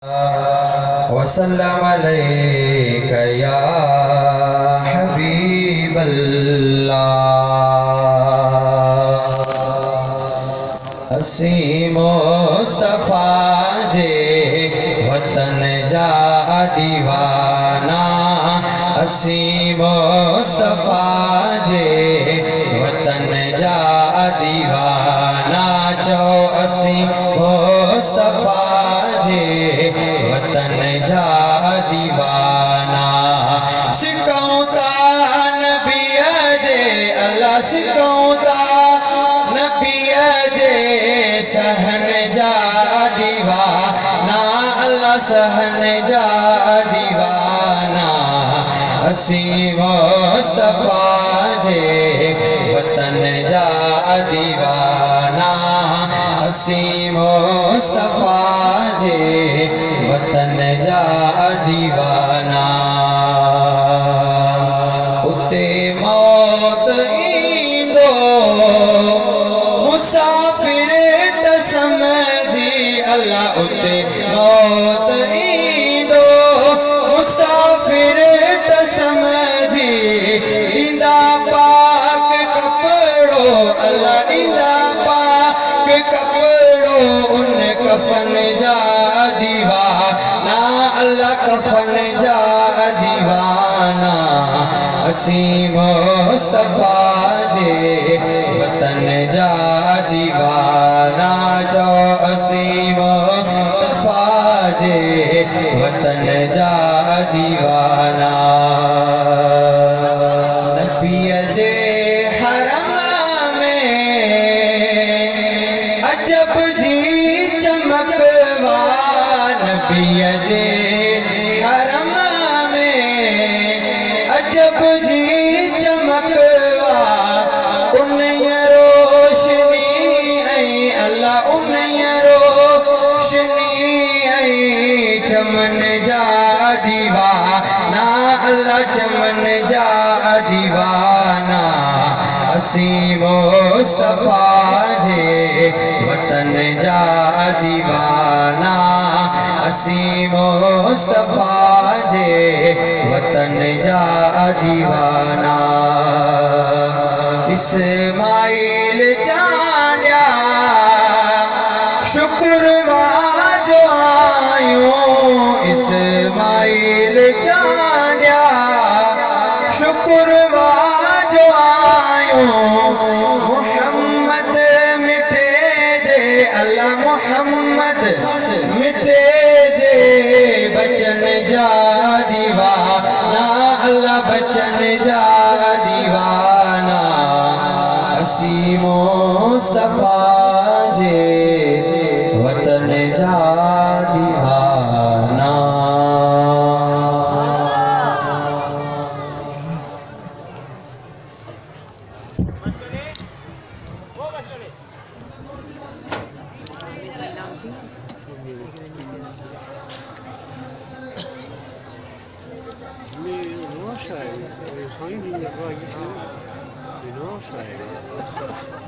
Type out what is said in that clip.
वसल्लम अलैका या हबीबल्लाह। असी मुस्तफा जे वतन जा दीवाना, असी मुस्तफा जे वतन जा दीवाना। चो असी मुस्तफा जे वतन जा दीवाना। सिकौता नबी जे अल्लाह, सिकौता नबी जे सहन जा दीवाना, अल्लाह सहन जा दीवाना। असी मुस्तफा जे वतन जा दीवाना, असी मुस्तफा जे वतन जा दीवाना। उते मौत ईंदो मुसाफिर त समझी अल्लाह, उते मौत ईंदो मुसाफिर त समझी। ईंदा पाक कपड़ो अल्लाह, ईंदा पाक कपड़ो उन कफन जा दीवाना, अल्लाह कफन जा दीवाना। असी मुस्तफा जे वतन जा दीवाना। जो असी मुस्तफा जे वतन जा दीवाना। नबी जे हरम में अजब जी चमकवा, नबी जे हरम में अजब जी चमकवा। उन रोशनी ऐं अल्लाह, उन रोशनी ऐं चमन जा दीवाना, अल्लाह चमन जा दीवाना। असी मुस्तफा जे वतन जा दीवाना, असी मुस्तफा जे वतन जा दीवाना। इस्माइल चांडिया शुक्रवा जो आयो, इस्माइल चांडिया शुक्रवा जो आयो। मोहम्मद मिटे जे अल्लाह, मोहम्मद मिटे जे बचन जा दीवाना, अल्लाह बचन जा दीवाना। असी मुस्तफा जे वतन जा दीवाना। Non sai, sono io che